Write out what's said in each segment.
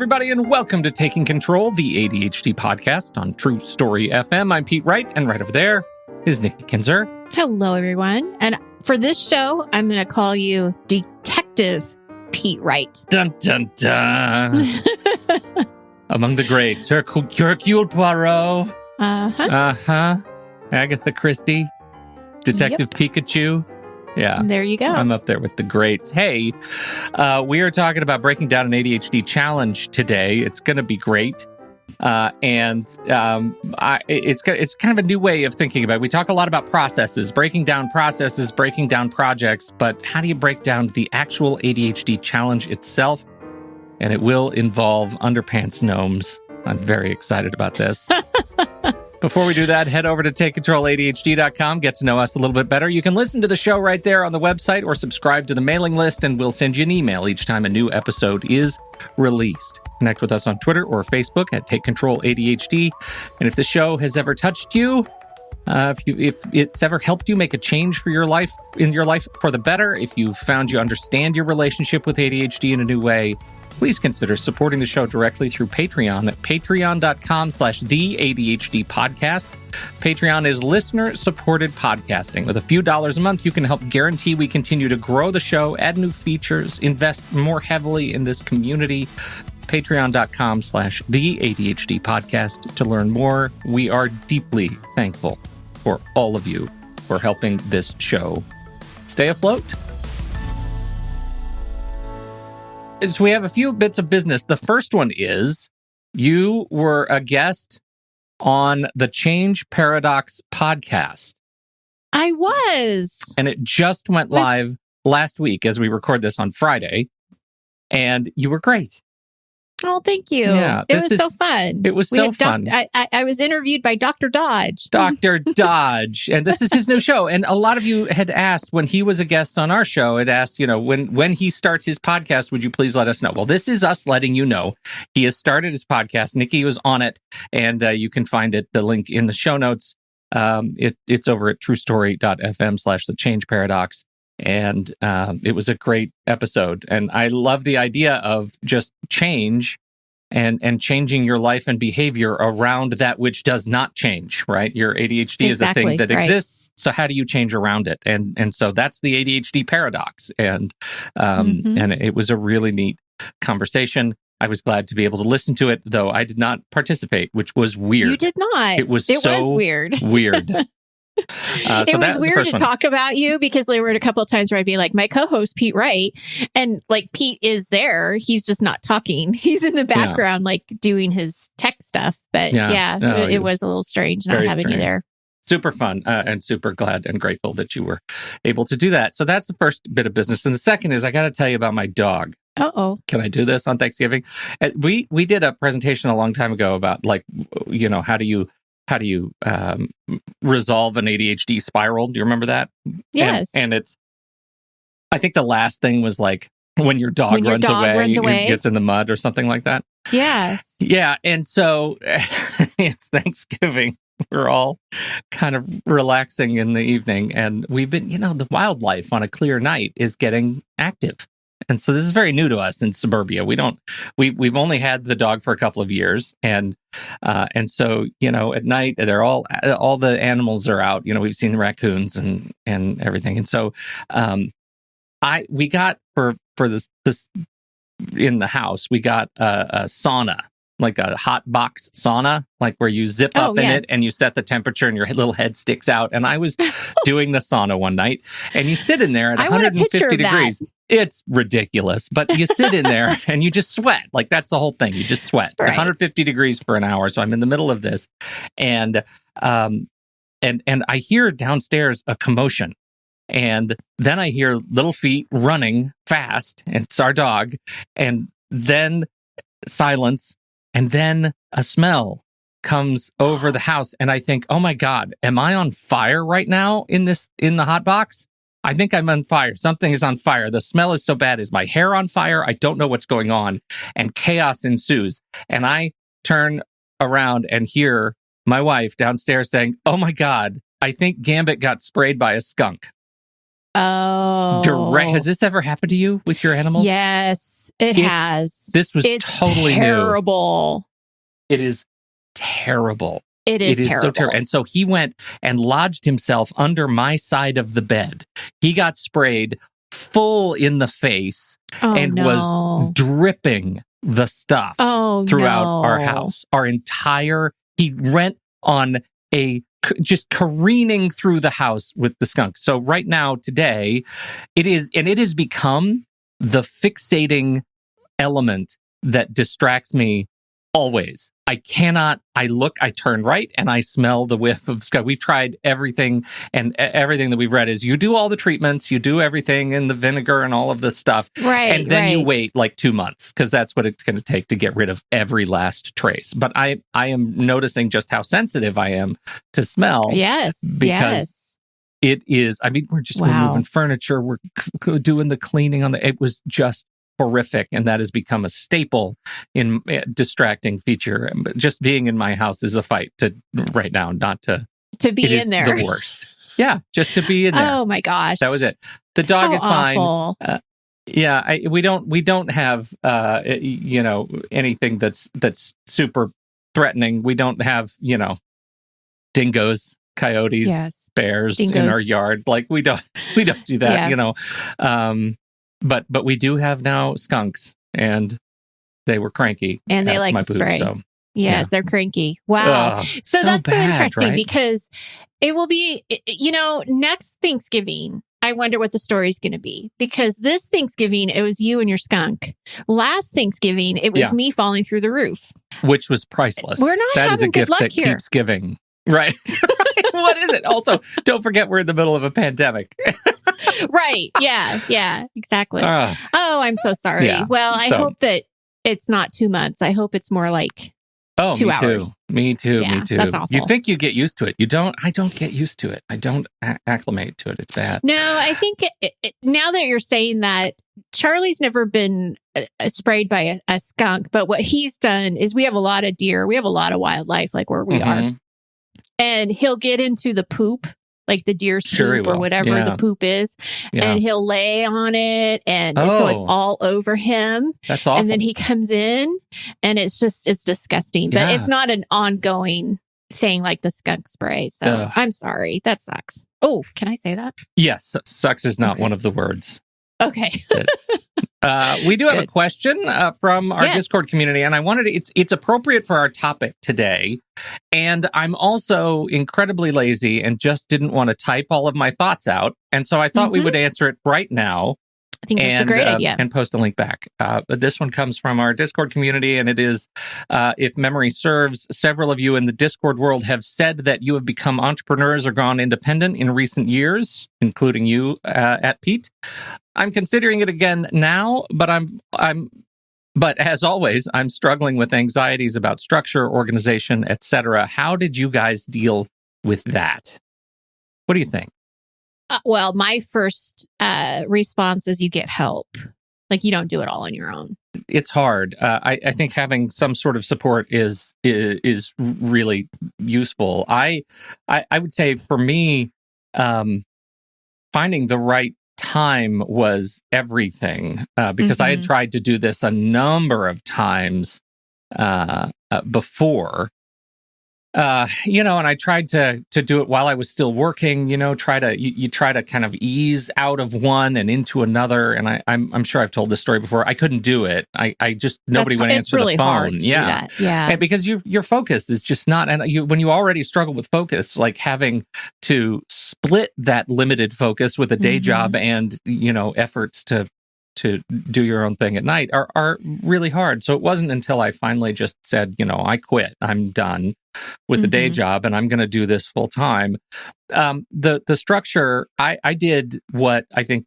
everybody, and welcome to Taking Control, the ADHD podcast on True Story FM. I'm Pete Wright, and right over there is Nikki Kinzer. Hello, everyone. And for this show, I'm going to call you Detective Pete Wright. Dun, dun, dun. Among the greats, Hercule Poirot. Agatha Christie. Detective Pikachu. Yeah. There you go. I'm up there with the greats. Hey, we are talking about breaking down an ADHD challenge today. It's going to be great. It's kind of a new way of thinking about it. We talk a lot about processes, breaking down projects, but how do you break down the actual ADHD challenge itself? And it will involve Underpants Gnomes. I'm very excited about this. Before we do that, head over to TakeControlADHD.com, get to know us a little bit better. You can listen to the show right there on the website or subscribe to the mailing list, and we'll send you an email each time a new episode is released. Connect with us on Twitter or Facebook at TakeControlADHD. And if the show has ever touched you, if it's ever helped you make a change for your life, for the better, if you found you understand your relationship with ADHD in a new way, please consider supporting the show directly through Patreon at patreon.com/theADHD podcast. Patreon is listener-supported podcasting. With a few dollars a month, you can help guarantee we continue to grow the show, add new features, invest more heavily in this community. Patreon.com/theADHD podcast to learn more. We are deeply thankful for all of you for helping this show stay afloat. So we have a few bits of business. The first one is you were a guest on the Change Paradox podcast. I was. And it just went live last week as we record this on Friday. And you were great. Oh, thank you. Yeah, it was so fun. It was so fun. I was interviewed by Dr. Dodge. Dr. Dodge. And this is his new show. And a lot of you had asked when he was a guest on our show, had asked, when he starts his podcast, would you please let us know? Well, this is us letting you know. He has started his podcast. Nikki was on it. And you can find the link in the show notes. It's over at truestory.fm/the change paradox. And it was a great episode. And I love the idea of just change and changing your life and behavior around that which does not change, right? Your ADHD is a thing that exists. So how do you change around it? And so that's the ADHD paradox. And it was a really neat conversation. I was glad to be able to listen to it, though I did not participate, which was weird. You did not. It was weird. It was weird to talk about you because there were a couple of times where I'd be like, my co-host Pete Wright, and like Pete is there, he's just not talking. He's in the background, like doing his tech stuff. But it was a little strange not having you there. Super fun and super glad and grateful that you were able to do that. So that's the first bit of business. And the second is I got to tell you about my dog. Uh-oh. Can I do this on Thanksgiving? We did a presentation a long time ago about how do you resolve an ADHD spiral? Do you remember that? Yes. And I think the last thing was like when your dog runs away, it gets in the mud or something like that. Yes. Yeah. And so it's Thanksgiving. We're all kind of relaxing in the evening. And we've been, the wildlife on a clear night is getting active. And so this is very new to us in suburbia. We've only had the dog for a couple of years. And so, at night, they're all the animals are out. We've seen raccoons and everything. And so, we got for this in the house, we got a sauna, like a hot box sauna, like where you zip up in it and you set the temperature and your little head sticks out. And I was doing the sauna one night and you sit in there at 150 degrees. It's ridiculous, but you sit in there and you just sweat. Like that's the whole thing. You just sweat. Right. 150 degrees for an hour. So I'm in the middle of this and I hear downstairs a commotion. And then I hear little feet running fast, and it's our dog, and then silence, and then a smell comes over the house, and I think, oh my God, am I on fire right now in the hot box? I think I'm on fire. Something is on fire. The smell is so bad. Is my hair on fire? I don't know what's going on. And chaos ensues. And I turn around and hear my wife downstairs saying, oh my God, I think Gambit got sprayed by a skunk. Oh. Has this ever happened to you with your animals? Yes, it has. This was totally terrible. New. It is terrible. It is terrible. So terrible. And so he went and lodged himself under my side of the bed. He got sprayed full in the face was dripping the stuff throughout our house. He went on just careening through the house with the skunk. So right now, today, it has become the fixating element that distracts me always. I turn right and I smell the whiff of skunk. We've tried everything, and everything that we've read is you do all the treatments, you do everything in the vinegar and all of the stuff. Right. And then you wait like 2 months because that's what it's going to take to get rid of every last trace. But I am noticing just how sensitive I am to smell. Yes. Because it is, we're moving furniture, we're doing the cleaning it was just horrific, and that has become a staple in distracting feature. But just being in my house is a fight right now, not to be in there. The worst. Yeah, just to be in there. Oh my gosh, that was it. The dog is awful. Fine. We don't have anything that's super threatening. We don't have dingoes, coyotes, bears in our yard. Like we don't do that. But we do have now skunks, and they were cranky. And they like to spray. So, yes, they're cranky. Wow. So that's so interesting, right? Because it will be, next Thanksgiving, I wonder what the story's going to be. Because this Thanksgiving, it was you and your skunk. Last Thanksgiving, it was me falling through the roof. Which was priceless. We're not that having is a good gift luck that here. Keeps giving. Right. What is it? Also, don't forget we're in the middle of a pandemic. Right. Yeah, exactly. I'm so sorry. Yeah. Well, I hope that it's not 2 months. I hope it's more like 2 hours. Me too. That's awful. You think you get used to it. You don't. I don't get used to it. I don't acclimate to it. It's bad. No, I think now that you're saying that, Charlie's never been sprayed by a skunk, but what he's done is we have a lot of deer. We have a lot of wildlife like where we are. And he'll get into the poop, like the deer's poop or whatever the poop is, and he'll lay on it, and so it's all over him. That's awful. And then he comes in, and it's disgusting. But it's not an ongoing thing like the skunk spray. So I'm sorry. That sucks. Oh, can I say that? Yes. Sucks is not one of the words. Okay. We do have a question from our Discord community, and I wanted to, it's appropriate for our topic today. And I'm also incredibly lazy and just didn't want to type all of my thoughts out. And so I thought we would answer it right now. I think that's a great idea. And post a link back. This one comes from our Discord community, and it is, if memory serves, several of you in the Discord world have said that you have become entrepreneurs or gone independent in recent years, including you at Pete. I'm considering it again now, but but as always, I'm struggling with anxieties about structure, organization, etc. How did you guys deal with that? What do you think? Well, my first response is you get help. Like, you don't do it all on your own. It's hard. I think having some sort of support is really useful. I would say for me, finding the right time was everything because I had tried to do this a number of times before. And I tried to do it while I was still working, you try to kind of ease out of one and into another. And I'm sure I've told this story before. I couldn't do it. I just, nobody would answer really the phone. Hard to do that. Yeah. And because your focus is just not, and when you already struggle with focus, like having to split that limited focus with a day job and, efforts to do your own thing at night are really hard. So it wasn't until I finally just said, I quit. I'm done with the day job and I'm going to do this full time. The structure, I did what I think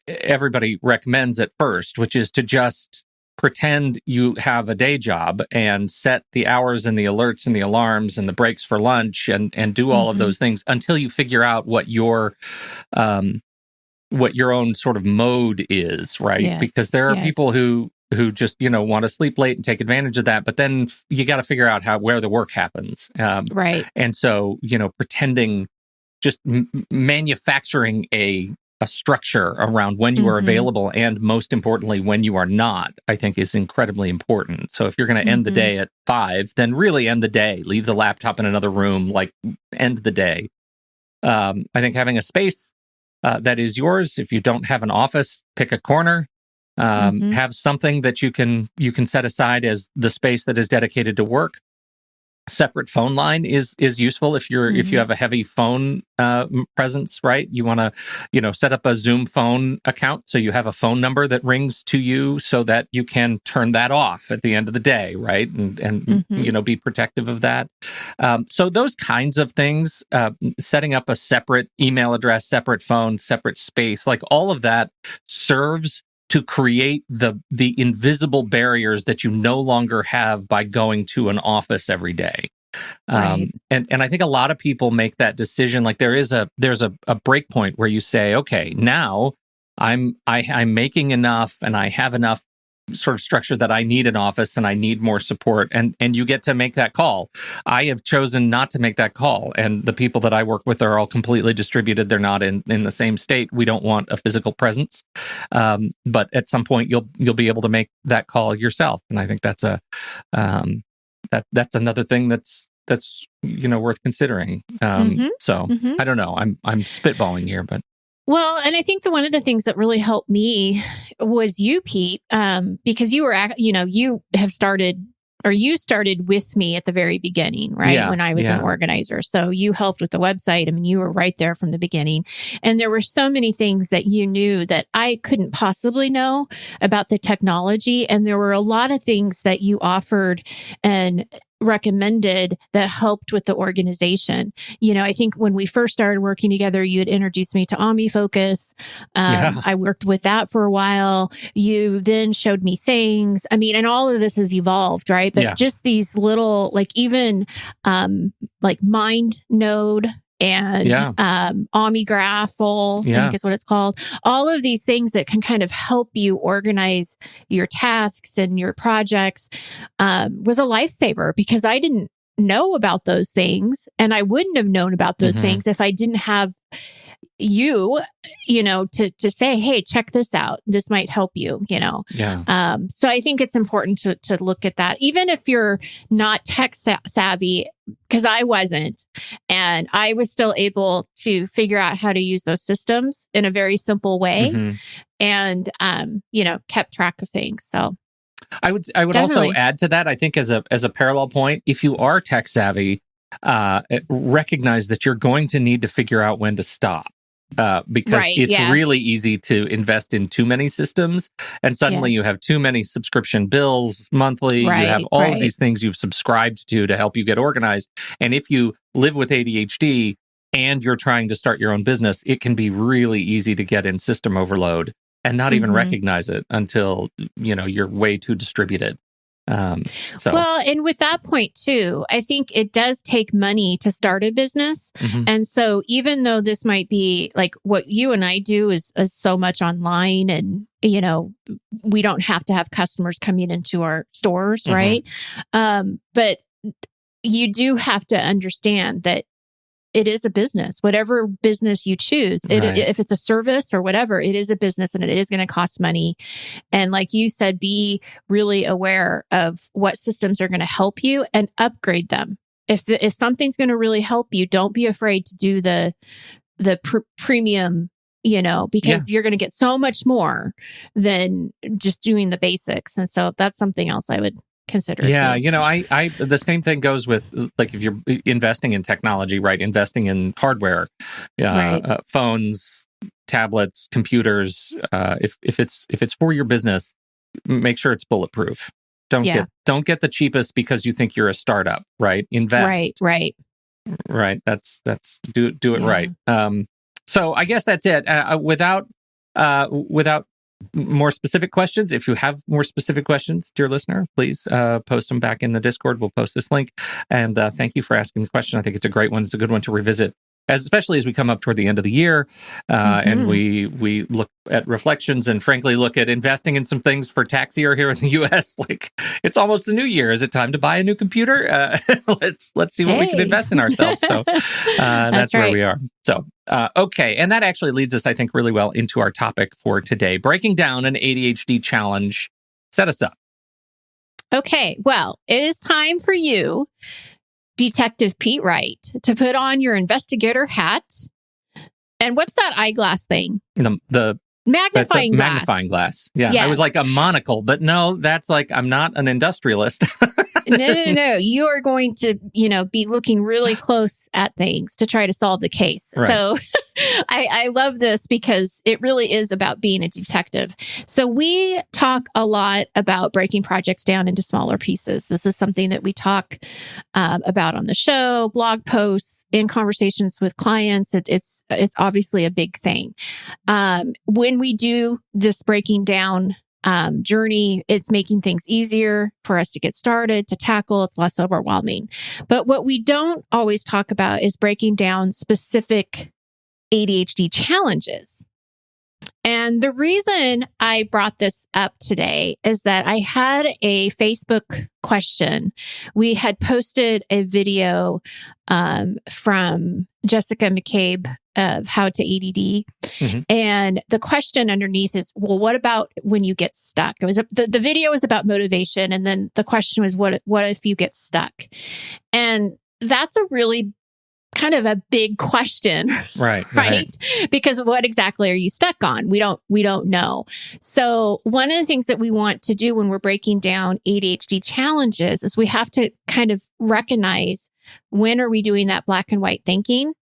everybody recommends at first, which is to just pretend you have a day job and set the hours and the alerts and the alarms and the breaks for lunch and do all of those things until you figure out what your own sort of mode is, right? Yes, because there are people who just, want to sleep late and take advantage of that. But then you got to figure out where the work happens. Right. And so, pretending, just manufacturing a a structure around when you are available and, most importantly, when you are not, I think is incredibly important. So if you're going to end the day at 5, then really end the day. Leave the laptop in another room, like end the day. I think having a space that is yours. If you don't have an office, pick a corner. Have something that you can set aside as the space that is dedicated to work. Separate phone line is useful if you have a heavy phone presence, right? You want to set up a Zoom phone account so you have a phone number that rings to you so that you can turn that off at the end of the day, right? And be protective of that. So those kinds of things, setting up a separate email address, separate phone, separate space, like all of that serves to create the invisible barriers that you no longer have by going to an office every day. Right. And I think a lot of people make that decision. Like there's a break point where you say, okay, now I'm making enough and I have enough sort of structure that I need an office and I need more support, and you get to make that call. I have chosen not to make that call, and the people that I work with are all completely distributed. They're not in the same state. We don't want a physical presence, but at some point you'll be able to make that call yourself, and I think that's that's another thing that's worth considering. So I don't know. I'm spitballing here, but. Well, and I think one of the things that really helped me was you, Pete, because you were, you started with me at the very beginning, right? Yeah, when I was an organizer. So you helped with the website. I mean, you were right there from the beginning. And there were so many things that you knew that I couldn't possibly know about the technology. And there were a lot of things that you offered and recommended that helped with the organization. I think when we first started working together, you had introduced me to OmniFocus. I worked with that for a while. You then showed me things. I mean, and all of this has evolved, right? But just these little, like even Mind Node and OmniGraffle, I think is what it's called. All of these things that can kind of help you organize your tasks and your projects was a lifesaver, because I didn't know about those things, and I wouldn't have known about those things if I didn't have you to say, hey, check this out. This might help you, So I think it's important to look at that, even if you're not tech savvy, because I wasn't, and I was still able to figure out how to use those systems in a very simple way, and kept track of things. So I would definitely also add to that. I think as a parallel point, if you are tech savvy, recognize that you're going to need to figure out when to stop. Because it's really easy to invest in too many systems, and suddenly you have too many subscription bills monthly. You have all of these things you've subscribed to help you get organized. And if you live with ADHD and you're trying to start your own business, it can be really easy to get in system overload and not even recognize it until you're way too distributed. Well, and with that point too, I think it does take money to start a business. And so even though this might be like what you and I do is so much online, and, we don't have to have customers coming into our stores, right? But you do have to understand that it is a business, whatever business you choose. If it's a service or whatever, it is a business, and it is going to cost money. And like you said, be really aware of what systems are going to help you and upgrade them. If something's going to really help you, don't be afraid to do the premium, because you're going to get so much more than just doing the basics. And so that's something else I would consider. Yeah, I the same thing goes with, like, if you're investing in technology, right? Investing in hardware, phones, tablets, computers. If it's for your business, make sure it's bulletproof. Don't get the cheapest because you think you're a startup, right? Invest. Right. That's do it right. So I guess that's it. Without more specific questions, if you have more specific questions, dear listener, please post them back in the Discord. We'll post this link. And thank you for asking the question. I think it's a great one. It's a good one to revisit especially as we come up toward the end of the year, and we look at reflections and frankly look at investing in some things for tax year here in the U.S. Like, it's almost a new year. Is it time to buy a new computer? Let's see what we can invest in ourselves. So that's where we are. So, okay. And that actually leads us, I think, really well into our topic for today, breaking down an ADHD challenge. Set us up. Okay. Well, it is time for you, Detective Pete Wright, to put on your investigator hat. And what's that eyeglass thing? The magnifying glass. Magnifying glass. Yeah. Yes. I was like a monocle, but no, that's like, I'm not an industrialist. No. You are going to, be looking really close at things to try to solve the case. Right. So I love this because it really is about being a detective. So we talk a lot about breaking projects down into smaller pieces. This is something that we talk about on the show, blog posts, in conversations with clients. It's obviously a big thing. When we do this breaking down journey, it's making things easier for us to get started, to tackle. It's less overwhelming. But what we don't always talk about is breaking down specific ADHD challenges. And the reason I brought this up today is that I had a Facebook question. We had posted a video from Jessica McCabe of How to ADD. Mm-hmm. And the question underneath is, well, what about when you get stuck? It was the video was about motivation. And then the question was, what if you get stuck? And that's a really kind of a big question, right? Because what exactly are you stuck on? We don't know. So one of the things that we want to do when we're breaking down ADHD challenges is we have to kind of recognize, when are we doing that black and white thinking?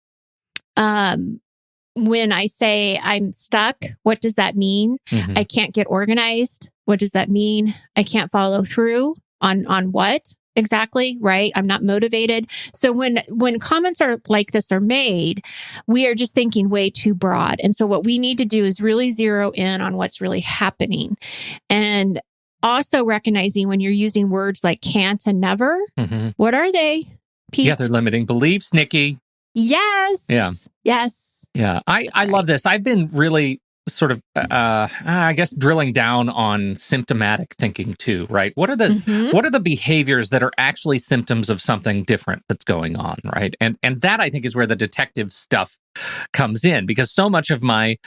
When I say I'm stuck, what does that mean? Mm-hmm. I can't get organized. What does that mean? I can't follow through on what? Exactly, right? I'm not motivated. So when comments are like this are made, we are just thinking way too broad. And so what we need to do is really zero in on what's really happening. And also recognizing when you're using words like can't and never, what are they, Pete? Yeah, they're limiting beliefs, Nikki. Yes. Yeah. Yes. Yeah. I love this. I've been really sort of, I guess, drilling down on symptomatic thinking too, right? What are the behaviors that are actually symptoms of something different that's going on, right? And that, I think, is where the detective stuff comes in, because so much of my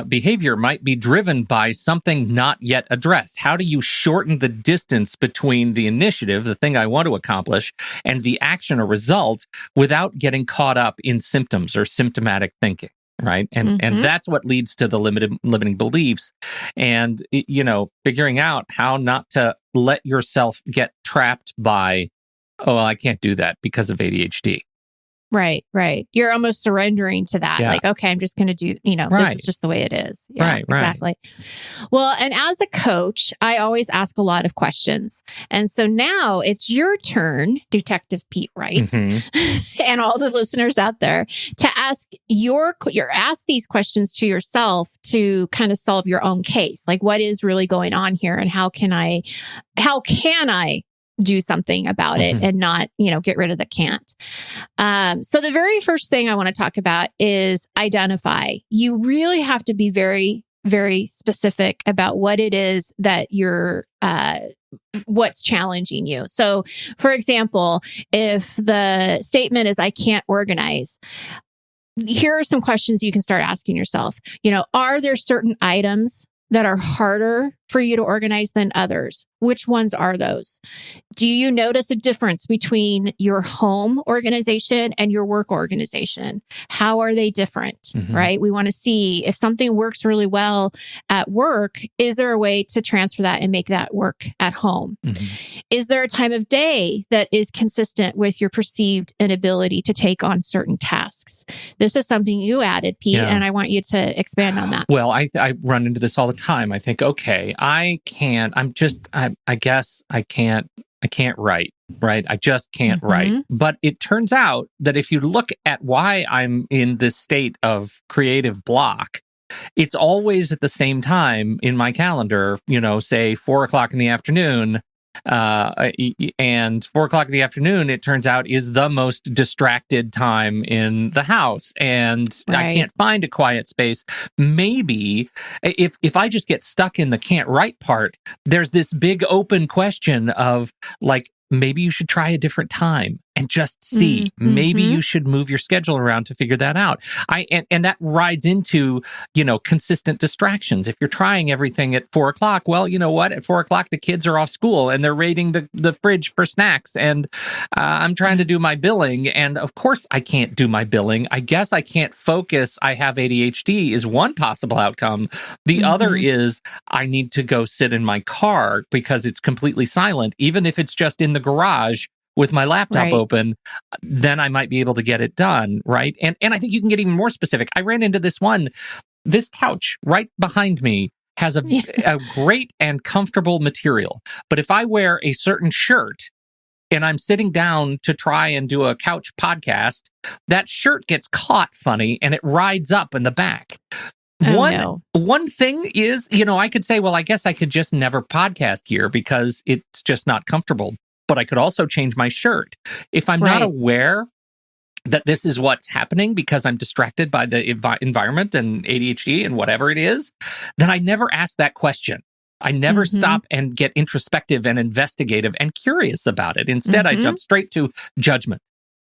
behavior might be driven by something not yet addressed. How do you shorten the distance between the initiative, the thing I want to accomplish, and the action or result without getting caught up in symptoms or symptomatic thinking? Right. And that's what leads to the limiting beliefs, and, figuring out how not to let yourself get trapped by, I can't do that because of ADHD. Right. You're almost surrendering to that. Yeah. Like, okay, I'm just going to do, this is just the way it is. Yeah, right. Exactly. Well, and as a coach, I always ask a lot of questions. And so now it's your turn, Detective Pete Wright, and all the listeners out there, to ask ask these questions to yourself to kind of solve your own case. Like, what is really going on here, and how can I do something about it and not, get rid of the can't. So the very first thing I want to talk about is identify. You really have to be very, very specific about what it is that what's challenging you. So, for example, if the statement is, I can't organize, here are some questions you can start asking yourself. Are there certain items that are harder for you to organize than others? Which ones are those? Do you notice a difference between your home organization and your work organization? How are they different, right? We want to see if something works really well at work, is there a way to transfer that and make that work at home? Is there a time of day that is consistent with your perceived inability to take on certain tasks? This is something you added, Pete, and I want you to expand on that. Well, I run into this all the time. I think, okay, I guess I can't write, right? I just can't write. But it turns out that if you look at why I'm in this state of creative block, it's always at the same time in my calendar, say 4:00 in the afternoon, And 4 o'clock in the afternoon, it turns out, is the most distracted time in the house. And I can't find a quiet space. Maybe if I just get stuck in the can't write part, there's this big open question of like, maybe you should try a different time and just see. Mm-hmm. Maybe you should move your schedule around to figure that out. And that rides into, consistent distractions. If you're trying everything at 4 o'clock, well, you know what? At 4 o'clock, the kids are off school and they're raiding the fridge for snacks. And I'm trying to do my billing. And of course, I can't do my billing. I guess I can't focus. I have ADHD is one possible outcome. The other is I need to go sit in my car because it's completely silent, even if it's just in the garage with my laptop open, then I might be able to get it done, right? And I think you can get even more specific. I ran into this couch right behind me has a great and comfortable material. But if I wear a certain shirt and I'm sitting down to try and do a couch podcast, that shirt gets caught funny and it rides up in the back. One thing is, I could say, well, I guess I could just never podcast here because it's just not comfortable. But I could also change my shirt. If I'm not aware that this is what's happening because I'm distracted by the environment and ADHD and whatever it is, then I never ask that question. I never stop and get introspective and investigative and curious about it. Instead, I jump straight to judgment.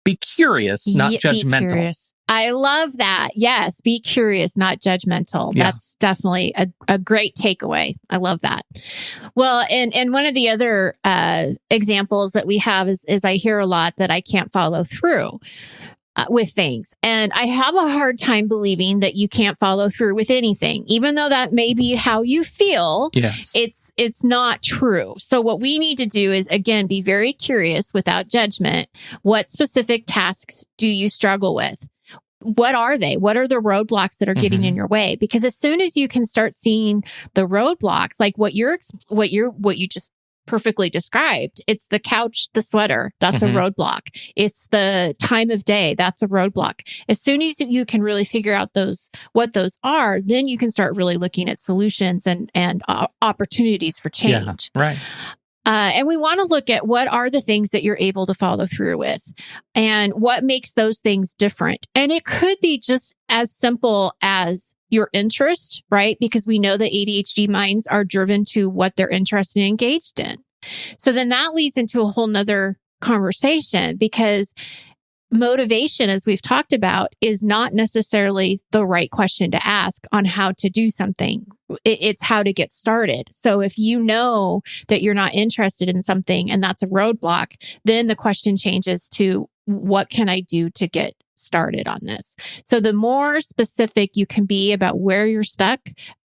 Be curious, not judgmental. Be curious. I love that. Yes, be curious, not judgmental. Yeah. That's definitely a great takeaway. I love that. Well, and one of the other examples that we have is I hear a lot that I can't follow through with things. And I have a hard time believing that you can't follow through with anything, even though that may be how you feel. Yes. It's not true. So what we need to do is, again, be very curious without judgment. What specific tasks do you struggle with? What are they? What are the roadblocks that are getting in your way? Because as soon as you can start seeing the roadblocks, like what you just perfectly described, it's the couch, the sweater, that's a roadblock. It's the time of day, that's a roadblock. As soon as you can really figure out what those are, then you can start really looking at solutions and opportunities for change. Yeah, right. And we want to look at what are the things that you're able to follow through with and what makes those things different. And it could be just as simple as your interest, right? Because we know that ADHD minds are driven to what they're interested and engaged in. So then that leads into a whole nother conversation because motivation, as we've talked about, is not necessarily the right question to ask on how to do something. It's how to get started. So if you know that you're not interested in something and that's a roadblock, then the question changes to what can I do to get started on this? So the more specific you can be about where you're stuck,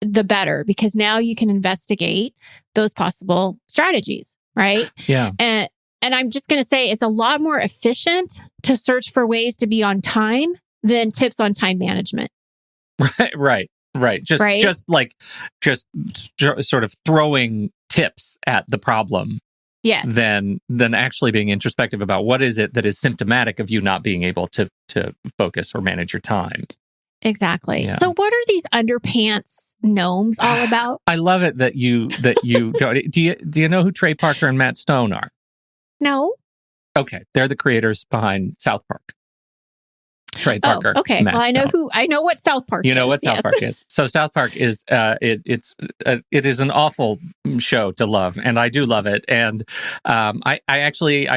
the better, because now you can investigate those possible strategies, right? Yeah. And I'm just going to say it's a lot more efficient to search for ways to be on time than tips on time management. Right. Just sort of throwing tips at the problem. Yes. Than actually being introspective about what is it that is symptomatic of you not being able to focus or manage your time. Exactly. Yeah. So what are these Underpants Gnomes all about? I love it that you don't. Do you know who Trey Parker and Matt Stone are? No. Okay, they're the creators behind South Park. Trey Parker. Oh, okay. Matt well, I know what South Park is. You know what South Park is. So South Park is it is an awful show to love, and I do love it. And I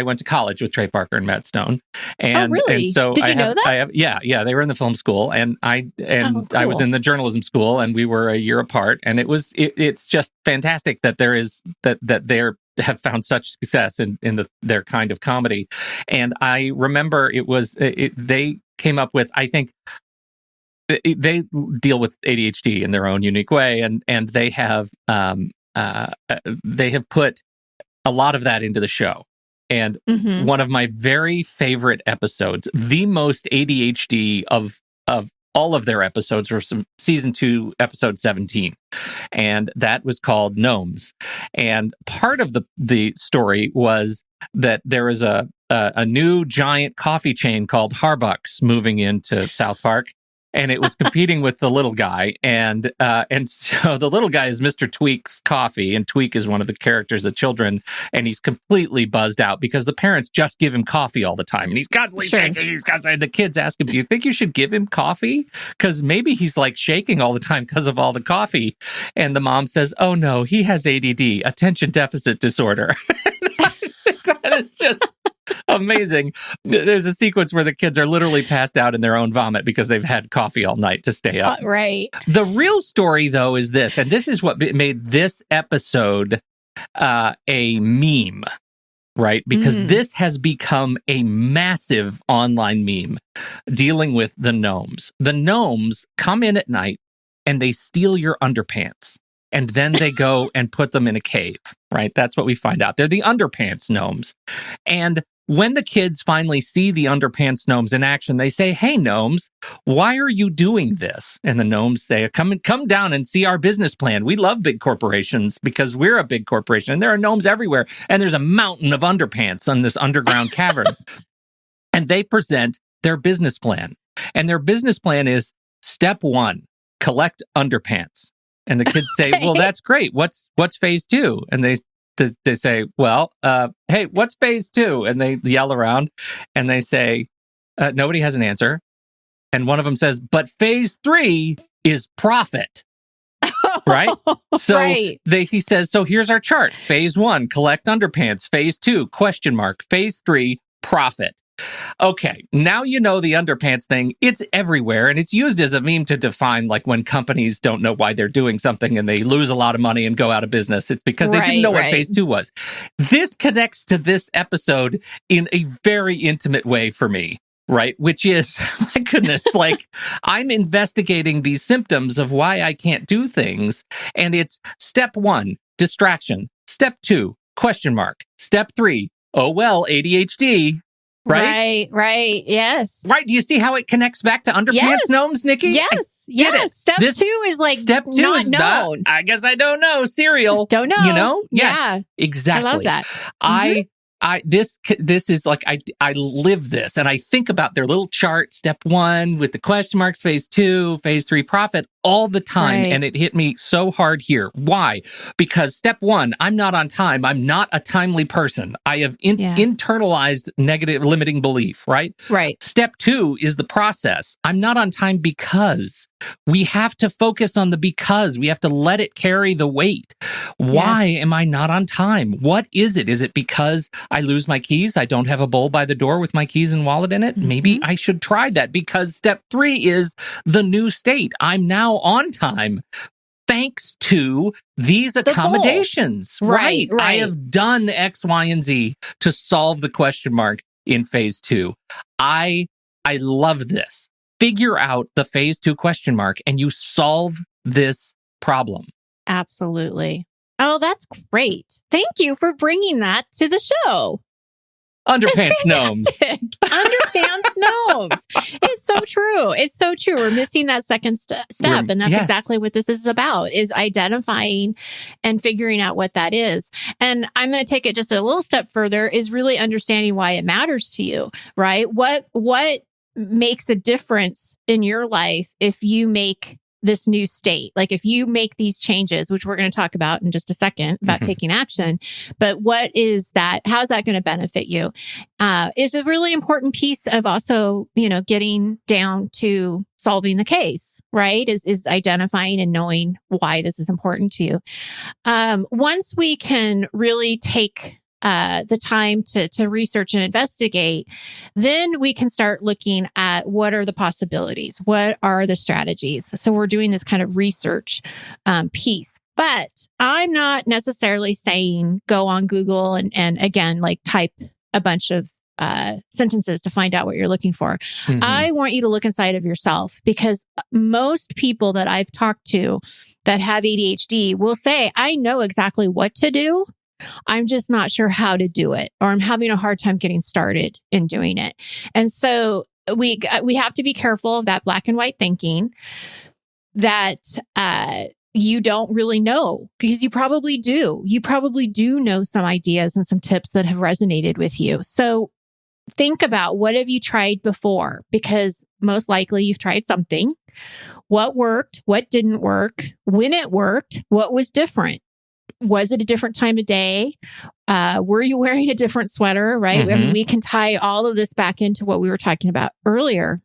went to college with Trey Parker and Matt Stone. And, really? And so did you know that? Yeah. They were in the film school, and cool. I was in the journalism school, and we were a year apart. And it's just fantastic that they're have found such success in their kind of comedy. And I remember they came up with, I think they deal with ADHD in their own unique way, and they have put a lot of that into the show. And one of my very favorite episodes, the most ADHD of all of their episodes, were season 2, episode 17. And that was called Gnomes. And part of the story was that there was a new giant coffee chain called Harbucks moving into South Park. and it was competing with the little guy. And so the little guy is Mr. Tweak's coffee, and Tweak is one of the characters of children, and he's completely buzzed out because the parents just give him coffee all the time, and he's constantly shaking. The kids ask him, "Do you think you should give him coffee? Because maybe he's like shaking all the time because of all the coffee." And the mom says, "Oh no, he has ADD, attention deficit disorder." That is just amazing. There's a sequence where the kids are literally passed out in their own vomit because they've had coffee all night to stay up. Right. The real story, though, is this, and this is what made this episode a meme, right? Because this has become a massive online meme dealing with the gnomes. The gnomes come in at night and they steal your underpants. And then they go and put them in a cave, right? That's what we find out. They're the Underpants Gnomes. And when the kids finally see the Underpants Gnomes in action, they say, "Hey, gnomes, why are you doing this?" And the gnomes say, come down and see our business plan. We love big corporations because we're a big corporation. And there are gnomes everywhere. And there's a mountain of underpants on this underground cavern. And they present their business plan. And their business plan is, step 1, collect underpants. And the kids say, "Well, that's great. What's phase 2?" And they say, "Well, hey, what's phase 2?" And they yell around and they say, nobody has an answer. And one of them says, "But phase 3 is profit." Right? So right. He says, "So here's our chart. Phase 1, collect underpants. Phase 2, ? Phase 3, profit." Okay, now you know the underpants thing. It's everywhere, and it's used as a meme to define like when companies don't know why they're doing something and they lose a lot of money and go out of business. It's because they didn't know what phase 2 was. This connects to this episode in a very intimate way for me, right? Which is, my goodness, like I'm investigating these symptoms of why I can't do things, and it's step 1, distraction. Step 2, ? Step 3, oh well, ADHD. Right? Right. Yes. Right. Do you see how it connects back to Underpants Gnomes, Nikki? Yes. Step 2 is like step 2 not is known. I guess I don't know. Cereal. Don't know. You know? Yes, yeah. Exactly. I love that. This is like I live this, and I think about their little chart. Step 1 with the question marks, phase 2, phase 3, profit, all the time. Right. And it hit me so hard here. Why? Because step 1, I'm not on time. I'm not a timely person. I have internalized negative limiting belief, right? Right. Step 2 is the process. I'm not on time because we have to focus on the because. We have to let it carry the weight. Why am I not on time? What is it? Is it because I lose my keys? I don't have a bowl by the door with my keys and wallet in it? Maybe I should try that, because step 3 is the new state. I'm now on time thanks to these accommodations. Right. I have done X, Y, and Z to solve the question mark in phase 2. I love this. Figure out the phase 2 question mark and you solve this problem. Absolutely. Oh, that's great. Thank you for bringing that to the show. Underpants Gnomes. Underpants Gnomes. It's so true. It's so true. We're missing that second step. And that's exactly what this is about, is identifying and figuring out what that is. And I'm going to take it just a little step further, is really understanding why it matters to you, right? What makes a difference in your life if you make this new state? Like if you make these changes, which we're going to talk about in just a second about taking action, but what is that? How's that going to benefit you? Is a really important piece of also, getting down to solving the case, right? Is identifying and knowing why this is important to you. Once we can really take the time to research and investigate, then we can start looking at what are the possibilities, what are the strategies. So we're doing this kind of research piece. But I'm not necessarily saying go on Google and again, like type a bunch of sentences to find out what you're looking for. I want you to look inside of yourself, because most people that I've talked to that have ADHD will say, I know exactly what to do. I'm just not sure how to do it, or I'm having a hard time getting started in doing it. And so we have to be careful of that black and white thinking that you don't really know, because you probably do. You probably do know some ideas and some tips that have resonated with you. So think about what have you tried before, because most likely you've tried something. What worked? What didn't work? When it worked, what was different? Was it a different time of day? Were you wearing a different sweater, right? I mean, we can tie all of this back into what we were talking about earlier.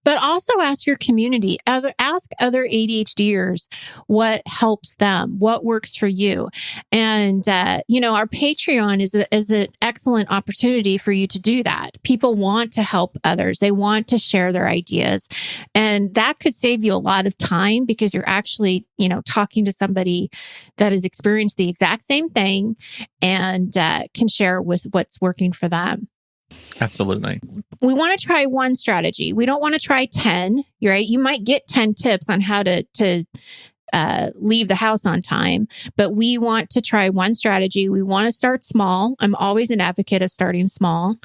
But also ask your community, ask other ADHDers what helps them, what works for you. And, our Patreon is an excellent opportunity for you to do that. People want to help others. They want to share their ideas. And that could save you a lot of time because you're actually, talking to somebody that has experienced the exact same thing and can share with what's working for them. Absolutely. We want to try one strategy. We don't want to try 10, right? You might get 10 tips on how to leave the house on time, but we want to try one strategy. We want to start small. I'm always an advocate of starting small.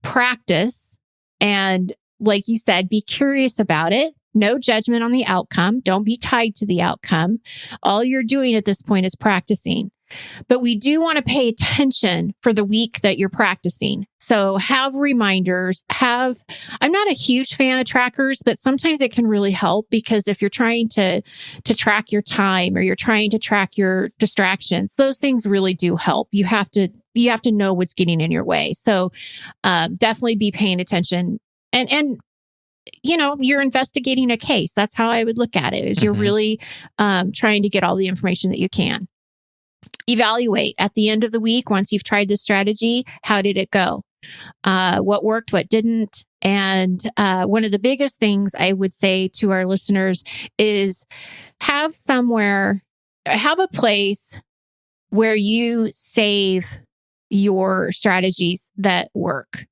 Practice. And like you said, be curious about it. No judgment on the outcome. Don't be tied to the outcome. All you're doing at this point is practicing. But we do want to pay attention for the week that you're practicing. So have reminders, I'm not a huge fan of trackers, but sometimes it can really help because if you're trying to track your time or you're trying to track your distractions, those things really do help. You have to know what's getting in your way. So definitely be paying attention and you're investigating a case. That's how I would look at it, is you're really trying to get all the information that you can. Evaluate at the end of the week, once you've tried this strategy, how did it go? What worked, what didn't? And one of the biggest things I would say to our listeners is have a place where you save your strategies that work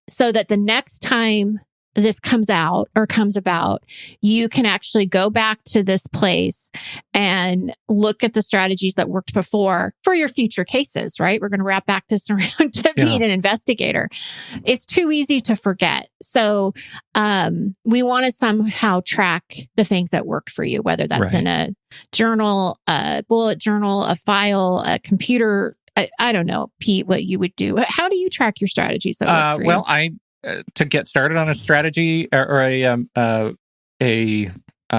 so that the next time this comes about, you can actually go back to this place and look at the strategies that worked before for your future cases, right? We're going to wrap back this around to being an investigator. It's too easy to forget. So we want to somehow track the things that work for you, whether that's in a journal, a bullet journal, a file, a computer. I don't know, Pete, what you would do. How do you track your strategies that work for you? Well, to get started on a strategy or a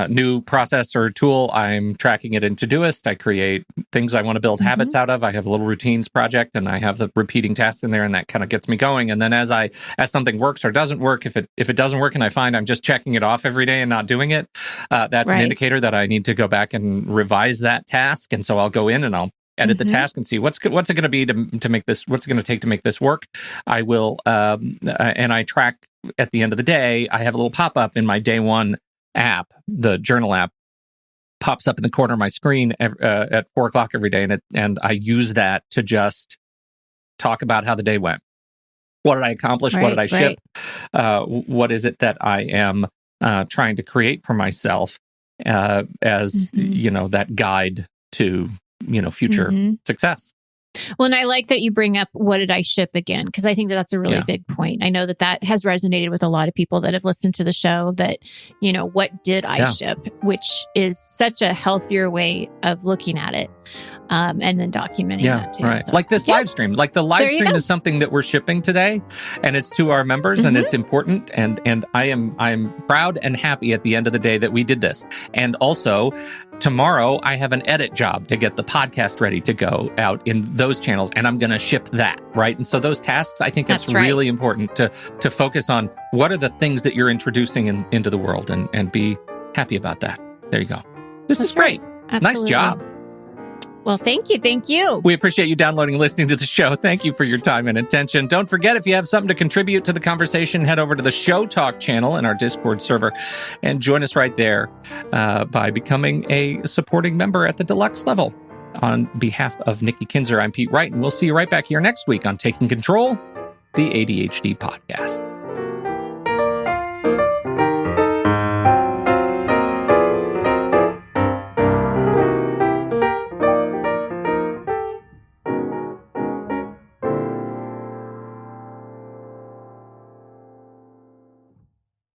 new process or tool, I'm tracking it in Todoist. I create things I want to build habits out of. I have a little routines project and I have the repeating tasks in there, and that kind of gets me going. And then as something works or doesn't work, if it doesn't work and I find I'm just checking it off every day and not doing it, that's an indicator that I need to go back and revise that task. And so I'll go in and I'll edit the task and see what's it going to be to make this, what's it going to take to make this work. I will, and I track at the end of the day. I have a little pop-up in my day one app, the journal app, pops up in the corner of my screen at 4:00 every day, and I use that to just talk about how the day went. What did I accomplish? What did I ship? What is it that I am trying to create for myself as that guide to future success. Well, and I like that you bring up what did I ship again, because I think that's a really big point. I know that has resonated with a lot of people that have listened to the show, that, what did I ship, which is such a healthier way of looking at it, and then documenting that too. Right. So, like this live stream. Like the live stream is something that we're shipping today, and it's to our members and it's important. And I'm proud and happy at the end of the day that we did this. And also tomorrow I have an edit job to get the podcast ready to go out in those channels, and I'm going to ship that, right? And so those tasks, I think it's really important to focus on what are the things that you're introducing into the world, and be happy about that. There you go. This is great. Nice job. Well, thank you. Thank you. We appreciate you downloading and listening to the show. Thank you for your time and attention. Don't forget, if you have something to contribute to the conversation, head over to the Show Talk channel in our Discord server and join us right there by becoming a supporting member at the deluxe level. On behalf of Nikki Kinzer, I'm Pete Wright, and we'll see you right back here next week on Taking Control, the ADHD podcast.